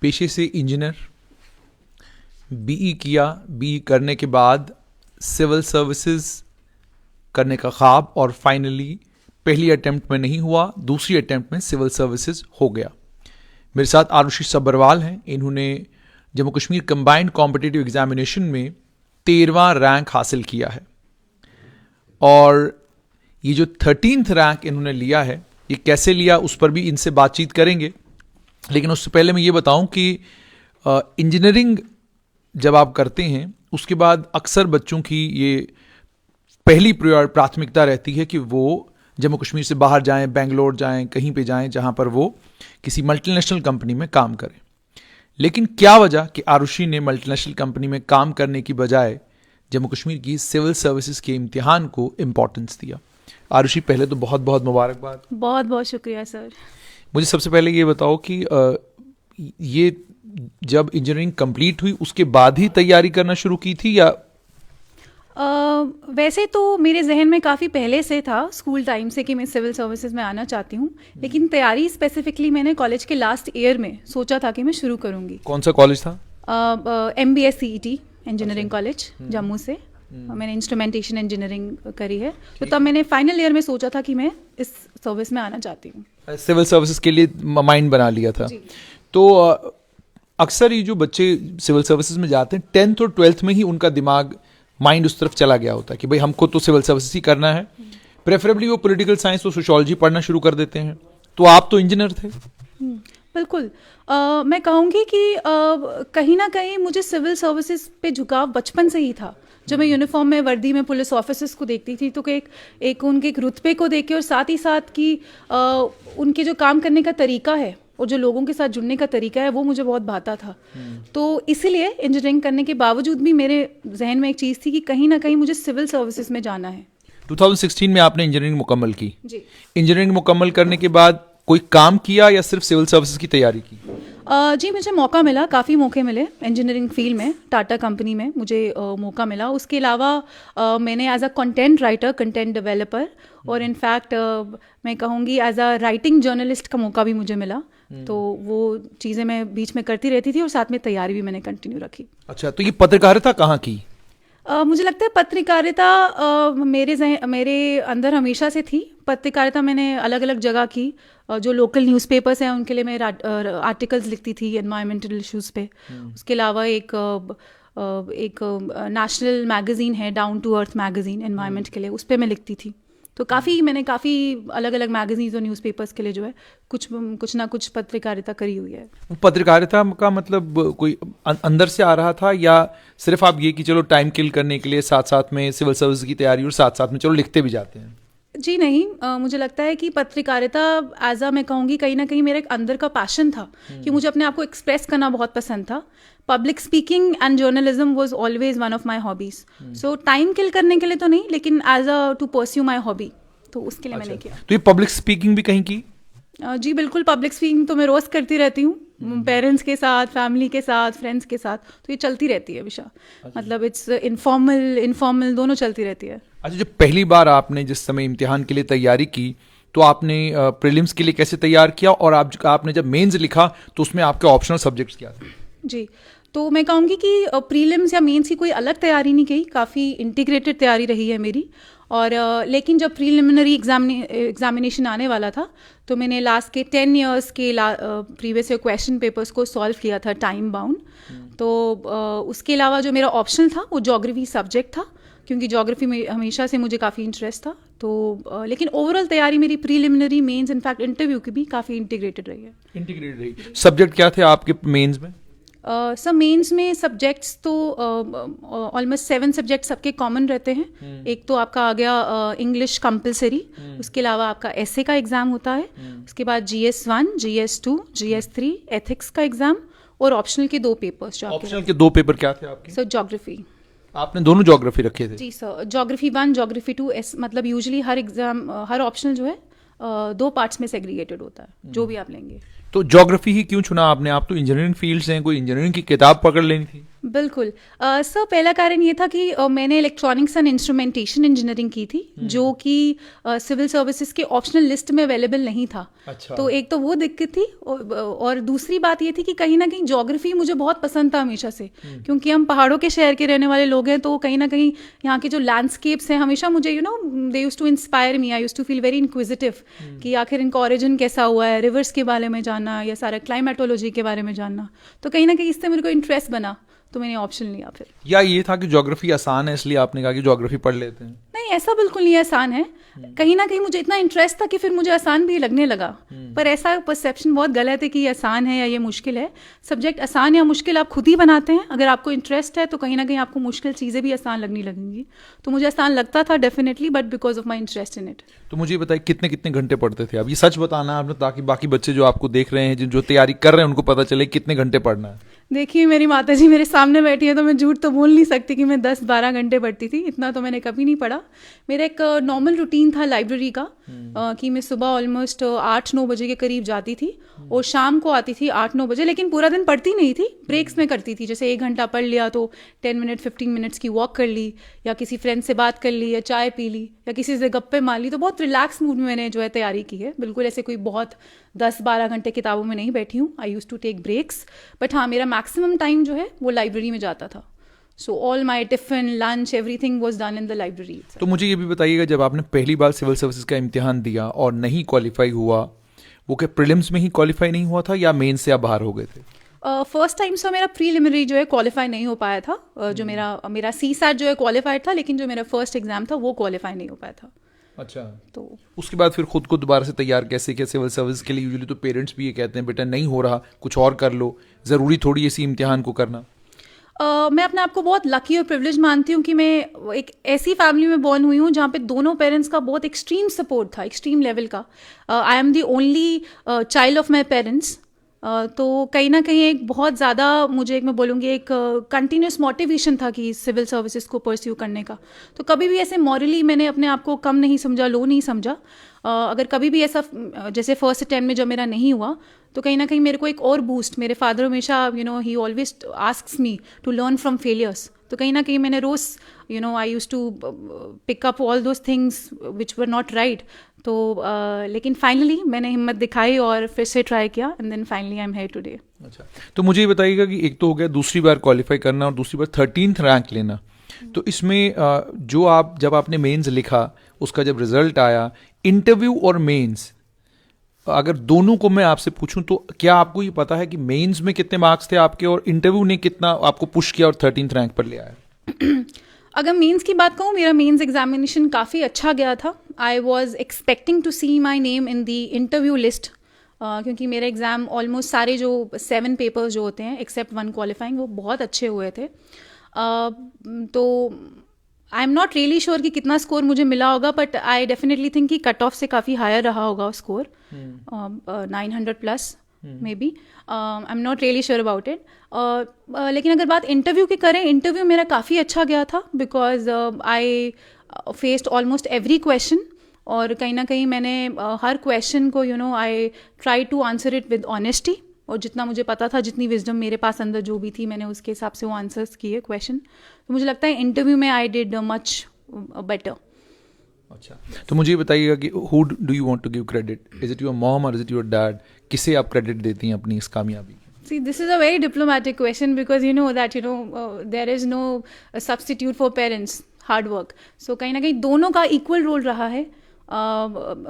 पेशे से engineer, be किया, बीई करने के बाद सिविल सर्विसेज करने का ख्वाब, और फाइनली पहली अटेम्प्ट में नहीं हुआ, दूसरी अटेम्प्ट में सिविल सर्विसेज हो गया। मेरे साथ आरुषि सब्बरवाल हैं। इन्होंने Jammu Kashmir combined competitive examination में 13वां रैंक हासिल किया है, और ये जो 13th रैंक इन्होंने लिया है, ये कैसे लिया उस पर भी इनसे बातचीत करेंगे। लेकिन उससे पहले मैं ये बताऊं कि इंजीनियरिंग जब आप करते हैं उसके बाद अक्सर बच्चों की ये पहली प्राथमिकता रहती है कि वो जम्मू कश्मीर से बाहर जाएं, बेंगलोर जाएं, कहीं पे जाएं जहां पर वो किसी मल्टीनेशनल कंपनी में काम करें। लेकिन क्या वजह कि आरुषि ने मल्टीनेशनल कंपनी में काम करने की बजाय जम्मू कश्मीर की सिविल सर्विसेज के इम्तिहान को इम्पोर्टेंस दिया? आरुषि, पहले तो बहुत बहुत मुबारकबाद। बहुत बहुत शुक्रिया सर। मुझे सबसे पहले ये बताओ कि ये जब इंजीनियरिंग कंप्लीट हुई उसके बाद ही तैयारी करना शुरू की थी, या वैसे तो मेरे जहन में काफ़ी पहले से था, स्कूल टाइम से, कि मैं सिविल सर्विसेज में आना चाहती हूँ। लेकिन तैयारी स्पेसिफिकली मैंने कॉलेज के लास्ट ईयर में सोचा था कि मैं शुरू करूँगी। कौन सा कॉलेज था? MBS CET engineering college Jammu से। मैंने इंस्ट्रूमेंटेशन इंजीनियरिंग करी है, तो तब मैंने फाइनल ईयर में सोचा था कि मैं इस सर्विस में आना चाहती हूँ। सिविल सर्विसेज के लिए माइंड बना लिया था। तो अक्सर ये जो बच्चे सिविल सर्विसेज में जाते हैं 10th और 12th में ही उनका दिमाग, माइंड उस तरफ चला गया होता है कि भाई हमको तो सिविल सर्विसेज ही करना है। प्रेफरेबली वो पॉलिटिकल साइंस और सोशियोलॉजी पढ़ना शुरू कर देते हैं। तो आप तो इंजीनियर थे। बिल्कुल। मैं कहूँगी कि कहीं ना कहीं मुझे सिविल सर्विसेज पे झुकाव बचपन से ही था। जब मैं यूनिफॉर्म में, वर्दी में पुलिस ऑफिसर्स को देखती थी तो एक उनके एक रुतबे को देख के, और साथ ही साथ कि उनके जो काम करने का तरीका है और जो लोगों के साथ जुड़ने का तरीका है, वो मुझे बहुत भाता था। तो इसीलिए इंजीनियरिंग करने के बावजूद भी मेरे जहन में एक चीज़ थी कि कहीं ना कहीं मुझे सिविल सर्विसेज में जाना है। 2016 में आपने इंजीनियरिंग मुकम्मल की। जी। इंजीनियरिंग मुकम्मल करने के बाद कोई काम किया या सिर्फ सिविल सर्विसेज की तैयारी की? जी, मुझे मौका मिला, काफ़ी मौके मिले इंजीनियरिंग फील्ड में। टाटा कंपनी में मुझे मौका मिला। उसके अलावा मैंने as a content writer, content developer, और इनफैक्ट मैं कहूँगी एज अ राइटिंग जर्नलिस्ट का मौका भी मुझे मिला। तो वो चीज़ें मैं बीच में करती रहती थी, और साथ में तैयारी भी मैंने कंटिन्यू रखी। अच्छा, तो ये पत्रकारिता कहाँ की? मुझे लगता है पत्रकारिता मेरे अंदर हमेशा से थी। पत्रकारिता मैंने अलग अलग जगह की। जो लोकल न्यूज़पेपर्स हैं उनके लिए मैं आर्टिकल्स लिखती थी एनवायरमेंटल इश्यूज़ पे। उसके अलावा एक नेशनल मैगज़ीन है, down to earth magazine, environment के लिए, उस पर मैं लिखती थी। तो मैंने काफ़ी अलग अलग मैगज़ीन्स और न्यूज़पेपर्स के लिए जो है कुछ ना कुछ पत्रकारिता करी हुई है। पत्रकारिता का मतलब कोई अंदर से आ रहा था, या सिर्फ आप ये कि चलो टाइम किल करने के लिए साथ साथ में सिविल सर्विस की तैयारी और साथ साथ में चलो लिखते भी जाते हैं? जी नहीं, मुझे लगता है कि पत्रकारिता एज मैं कहूँगी कहीं ना कहीं मेरे एक अंदर का पैशन था कि मुझे अपने आप को एक्सप्रेस करना बहुत पसंद था। Public speaking and journalism was always one of my hobbies. So time kill करने के लिए तो नहीं, लेकिन as a to pursue my hobby, तो उसके लिए मैंने किया। तो ये पब्लिक स्पीकिंग भी कहीं की? जी बिल्कुल, पब्लिक स्पीकिंग तो मैं रोज़ करती रहती हूँ, पेरेंट्स के साथ, फैमिली के साथ, फ्रेंड्स के साथ। तो ये चलती रहती है विषय। मतलब इट्स इनफॉर्मल दोनों चलती रहती है। अच्छा, जब पहली बार आपने जिस समय इम्तिहान के लिए तैयारी की, तो आपने प्रीलिम्स के लिए कैसे तैयार किया, और आपने जब मेंस लिखा तो उसमें आपके ऑप्शनल सब्जेक्ट्स क्या थे? जी, तो मैं कहूँगी कि प्रीलिम्स या मेंस की कोई अलग तैयारी नहीं की, काफ़ी इंटीग्रेटेड तैयारी रही है मेरी। और लेकिन जब प्रीलिमिनरी एग्जामिनेशन आने वाला था तो मैंने लास्ट के 10 इयर्स के प्रीवियस ईयर क्वेश्चन पेपर्स को सॉल्व किया था टाइम बाउंड। तो उसके अलावा जो मेरा ऑप्शन था वो ज्योग्राफी सब्जेक्ट था, क्योंकि ज्योग्राफी में हमेशा से मुझे काफ़ी इंटरेस्ट था। तो लेकिन ओवरऑल तैयारी मेरी प्रीलिमिनरी, मेंस, इनफैक्ट इंटरव्यू की भी काफ़ी इंटीग्रेटेड रही है। इंटीग्रेटेड रही। सब्जेक्ट क्या थे आपके मेंस में? सब मेंस में सब्जेक्ट्स तो ऑलमोस्ट 7 सब्जेक्ट सबके कॉमन रहते हैं। एक तो आपका आ गया इंग्लिश कंपलसरी, उसके अलावा आपका एसे का एग्जाम होता है, उसके बाद GS1, GS2, GS3, एथिक्स का एग्जाम, और ऑप्शनल के 2 पेपर्स। जो ऑप्शनल के 2 पेपर क्या थे आपके? Sir geography. आपने दोनों ज्योग्राफी रखे थे? जी सर, ज्योग्राफी 1, ज्योग्राफी 2, मतलब यूजुअली हर एग्जाम, हर ऑप्शनल जो है 2 पार्ट्स में सेग्रीगेटेड होता है, जो भी आप लेंगे। तो ज्योग्राफी ही क्यों चुना आपने? आप तो इंजीनियरिंग फील्ड से हैं, कोई इंजीनियरिंग की किताब पकड़ लेनी थी। बिल्कुल। सर पहला कारण ये था कि मैंने इलेक्ट्रॉनिक्स एंड इंस्ट्रूमेंटेशन इंजीनियरिंग की थी, जो कि सिविल सर्विसेज के ऑप्शनल लिस्ट में अवेलेबल नहीं था। अच्छा। तो एक तो वो दिक्कत थी, और दूसरी बात ये थी कि कहीं ना कहीं ज्योग्राफी मुझे बहुत पसंद था हमेशा से, क्योंकि हम पहाड़ों के शहर के रहने वाले लोग हैं, तो कहीं ना कहीं यहाँ के जो लैंडस्केप्स हैं हमेशा मुझे they used to inspire me, I used to feel very inquisitive कि आखिर इनका ओरिजिन कैसा हुआ है, रिवर्स के बारे में जानना या सारा क्लाइमेटोलॉजी के बारे में जानना। तो कहीं ना कहीं इससे मेरे को इंटरेस्ट बना, तो मैंने ऑप्शन लिया फिर। या ये था कि ज्योग्राफी आसान है इसलिए आपने कहा कि ज्योग्राफी पढ़ लेते हैं? नहीं, ऐसा बिल्कुल नहीं आसान है। कहीं ना कहीं मुझे इतना इंटरेस्ट था कि फिर मुझे आसान भी लगने लगा। पर ऐसा परसेप्शन बहुत गलत है कि ये आसान है या ये मुश्किल है। सब्जेक्ट आसान या मुश्किल आप खुद ही बनाते हैं। अगर आपको इंटरेस्ट है तो कहीं ना कहीं आपको मुश्किल चीज़ें भी आसान लगने लगेंगी। तो मुझे आसान लगता था definitely, but because of my interest in it. तो मुझे बताइए कितने कितने घंटे पढ़ते थे? अब ये सच बताना आपने, ताकि बाकी बच्चे जो आपको देख रहे हैं, जो तैयारी कर रहे हैं, उनको पता चले कितने घंटे पढ़ना है। देखिए, मेरी माता जी मेरे सामने बैठी है तो मैं झूठ तो बोल नहीं सकती कि मैं 10-12 घंटे पढ़ती थी। इतना तो मैंने कभी नहीं पढ़ा। मेरा एक नॉर्मल रूटीन था लाइब्रेरी का, कि मैं सुबह ऑलमोस्ट 8-9 बजे के करीब जाती थी और शाम को आती थी 8-9 बजे। लेकिन पूरा दिन पढ़ती नहीं थी, ब्रेक्स में करती थी। जैसे 1 घंटा पढ़ लिया तो 10 मिनट 15 मिनट्स की वॉक कर ली, या किसी फ्रेंड से बात कर ली, या चाय पी ली, या किसी से गप्पे मार ली। तो बहुत रिलैक्स मूड में मैंने जो है तैयारी की है। बिल्कुल ऐसे कोई बहुत 10-12 घंटे किताबों में नहीं बैठी हूँ। I used to take breaks, but हाँ, मेरा मैक्सिमम टाइम जो है वो लाइब्रेरी में जाता था। So all my tiffin, lunch, everything was done in the library. तो मुझे ये भी बताइएगा, जब आपने पहली बार सिविल सर्विसेज का इम्तिहान दिया और नहीं क्वालिफाई हुआ, वो क्या प्रीलिम्स में ही क्वालिफाई नहीं हुआ था या मेन से आप बाहर हो गए थे? फर्स्ट टाइम से मेरा प्रीलिमिनरी जो है क्वालिफाई नहीं हो पाया था। जो मेरा CSAT जो है क्वालिफाइड था, लेकिन जो मेरा फर्स्ट एग्जाम था वो क्वालिफाई नहीं हो पाया था। अच्छा। तो उसके बाद फिर खुद को दोबारा से तैयार कैसे किया सिविल सर्विस के लिए? यूजुअली तो पेरेंट्स भी ये कहते हैं, बेटा नहीं हो रहा, कुछ और कर लो, ज़रूरी थोड़ी इसी इम्तिहान को करना। मैं अपने आप को बहुत लकी और प्रिविलेज मानती हूँ कि मैं एक ऐसी फैमिली में बॉर्न हुई हूँ जहाँ पे दोनों पेरेंट्स का बहुत एक्सट्रीम सपोर्ट था, एक्सट्रीम लेवल का। I am the only child of my parents. तो कहीं ना कहीं एक बहुत ज़्यादा मुझे मैं बोलूँगी एक कंटिन्यूस मोटिवेशन था कि सिविल सर्विसेज को परस्यू करने का। तो कभी भी ऐसे मॉरली मैंने अपने आप को कम नहीं समझा, लो नहीं समझा। अगर कभी भी ऐसा जैसे फर्स्ट अटेम्प्ट में जब मेरा नहीं हुआ, तो कहीं ना कहीं मेरे को एक और बूस्ट, मेरे फादर हमेशा ही always asks me to learn from failures. तो कहीं ना कहीं मैंने रोज़ I used to pick up all those things which were not right. तो लेकिन फाइनली मैंने हिम्मत दिखाई और फिर से ट्राई किया, and then finally I am here today. अच्छा, तो मुझे ये बताइएगा कि एक तो हो गया दूसरी बार क्वालिफाई करना और दूसरी बार 13th रैंक लेना। तो इसमें जब आपने मेंस लिखा, उसका जब रिजल्ट आया, इंटरव्यू और मेंस, अगर दोनों को मैं आपसे पूछूं तो क्या आपको ये पता है कि मेंस में कितने मार्क्स थे आपके और इंटरव्यू ने कितना आपको पुश किया और 13th रैंक पर ले आया? अगर मेंस की बात कहूँ, मेरा मेंस एग्जामिनेशन काफ़ी अच्छा गया था। I was expecting to see my name in the interview list, क्योंकि मेरे एग्ज़ाम ऑलमोस्ट सारे जो 7 पेपर्स जो होते हैं एक्सेप्ट 1 क्वालिफाइंग, वो बहुत अच्छे हुए थे। तो I am not really sure कि कितना स्कोर मुझे मिला होगा, बट आई डेफिनेटली थिंक कि कट ऑफ से काफ़ी हायर रहा होगा score, 900 plus may be. I am not really sure about it. लेकिन अगर बात इंटरव्यू की करें, इंटरव्यू मेरा काफ़ी अच्छा गया था, because I faced almost every question. और कहीं ना कहीं मैंने हर क्वेश्चन को I try to answer it with honesty, और जितना मुझे पता था, जितनी विजडम मेरे पास अंदर जो भी थी, मैंने उसके हिसाब से वो आंसर्स किए क्वेश्चन। तो मुझे लगता है इंटरव्यू में आई डिड मच बेटर। अच्छा, तो मुझे ये बताइएगा कि who do you want to give credit? Is it your mom or is it your dad? किसे आप क्रेडिट देती हैं अपनी इस कामयाबी? See, this is a very diplomatic question, because you know that there is no substitute for parents hard work. So कहीं ना कहीं दोनों का इक्वल रोल रहा है।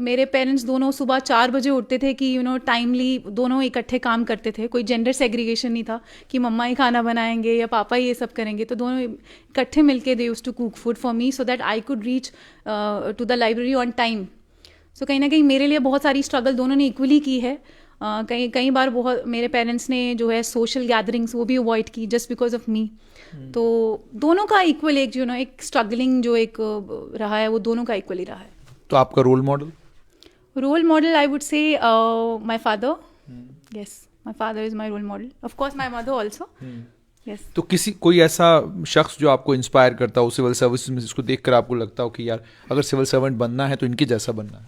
मेरे पेरेंट्स दोनों सुबह 4 बजे उठते थे कि टाइमली दोनों इकट्ठे काम करते थे। कोई जेंडर सेग्रीगेशन नहीं था कि मम्मा ही खाना बनाएंगे या पापा ही ये सब करेंगे। तो दोनों इकट्ठे मिलके they used to cook food for me so that I could reach to the library on time. So कहीं ना कहीं मेरे लिए बहुत सारी स्ट्रगल दोनों ने इक्वली की है। कई बार बहुत मेरे पेरेंट्स ने जो है सोशल गैदरिंग्स वो भी अवॉइड की जस्ट बिकॉज ऑफ मी। तो दोनों का इक्वल एक स्ट्रगलिंग जो एक रहा है, वो दोनों का इक्वली रहा है। तो आपका role model I would say my father. Yes, my father is my role model. Of course my mother also. Yes. तो कोई ऐसा शख्स जो आपको इंस्पायर करता हो सिविल सर्विस में, जिसको देखकर आपको लगता हो कि यार अगर सिविल सर्वेंट बनना है तो इनके जैसा बनना है?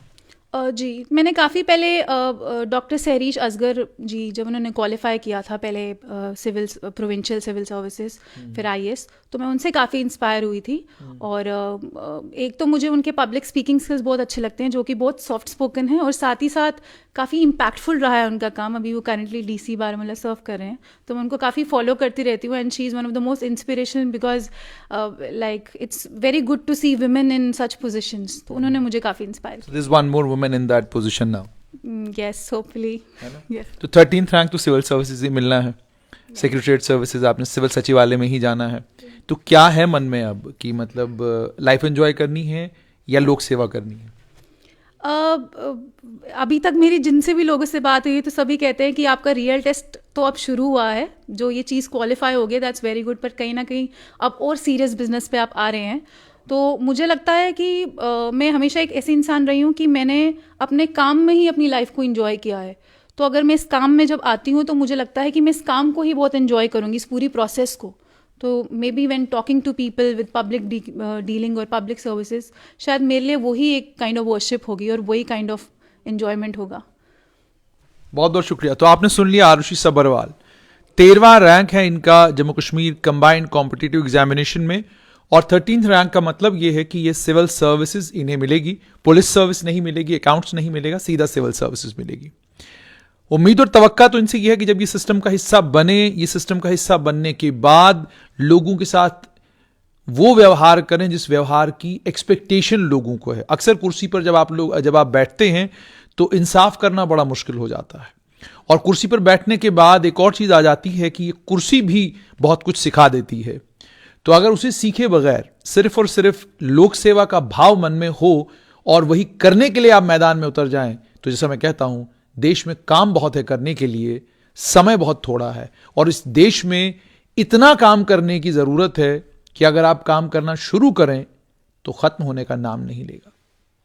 जी, मैंने काफ़ी पहले डॉक्टर सहरीश असगर जी, जब उन्होंने क्वालिफाई किया था पहले सिविल प्रोविंशियल सिविल सर्विसेज, फिर आईएएस, तो मैं उनसे काफ़ी इंस्पायर हुई थी। और एक तो मुझे उनके पब्लिक स्पीकिंग स्किल्स बहुत अच्छे लगते हैं, जो कि बहुत सॉफ्ट स्पोकन है, और साथ ही साथ काफ़ी इम्पैक्टफुल रहा है उनका काम। अभी वो करंटली डीसी बारामूला सर्व कर रहे हैं, तो मैं उनको काफ़ी फॉलो करती रहती हूँ, and she is one of the most inspirational, because like it's very good to see women in such positions. तो उन्होंने मुझे काफ़ी इंस्पायर किया। There's one more woman in that position now. Yes, hopefully. Yes. तो 13th rank तो civil services ही मिलना है, secretariat services आपने सिविल सचिवालय में ही जाना है। तो क्या है मन में अब कि मतलब लाइफ एंजॉय करनी है या लोक सेवा करनी है? अभी तक मेरी जिनसे भी लोगों से बात हुई तो सभी कहते हैं कि आपका रियल टेस्ट तो अब शुरू हुआ है, जो ये चीज़ क्वालिफाई हो गई, दैट्स वेरी गुड, पर कहीं ना कहीं अब और सीरियस बिजनेस पे आप आ रहे हैं। तो मुझे लगता है कि मैं हमेशा एक ऐसी इंसान रही हूँ कि मैंने अपने काम में ही अपनी लाइफ को एंजॉय किया है। तो अगर मैं इस काम में जब आती हूँ तो मुझे लगता है कि मैं इस काम को ही बहुत एंजॉय करूँगी, इस पूरी प्रोसेस को। तो maybe when talking to people with public dealing और पब्लिक सर्विसेज, शायद मेरे लिए वही एक काइंड ऑफ वर्शिप होगी और वही काइंड ऑफ एंजॉयमेंट होगा। बहुत बहुत शुक्रिया। तो आपने सुन लिया आरुषि सबरवाल, 13वां रैंक है इनका Jammu Kashmir combined competitive examination में, और 13th रैंक का मतलब ये है कि ये सिविल सर्विसेज इन्हें मिलेगी, पुलिस सर्विस नहीं मिलेगी, अकाउंट्स नहीं मिलेगा, सीधा सिविल सर्विसेज मिलेगी। उम्मीद और तवक्का तो इनसे ये है कि जब ये सिस्टम का हिस्सा बने, ये सिस्टम का हिस्सा बनने के बाद लोगों के साथ वो व्यवहार करें जिस व्यवहार की एक्सपेक्टेशन लोगों को है। अक्सर कुर्सी पर जब आप बैठते हैं तो इंसाफ करना बड़ा मुश्किल हो जाता है, और कुर्सी पर बैठने के बाद एक और चीज आ जाती है कि ये कुर्सी भी बहुत कुछ सिखा देती है। तो अगर उसे सीखे बगैर सिर्फ और सिर्फ लोक सेवा का भाव मन में हो और वही करने के लिए आप मैदान में उतर जाएं, तो जैसा मैं कहता हूं, देश में काम बहुत है करने के लिए, समय बहुत थोड़ा है, और इस देश में इतना काम करने की जरूरत है कि अगर आप काम करना शुरू करें तो खत्म होने का नाम नहीं लेगा।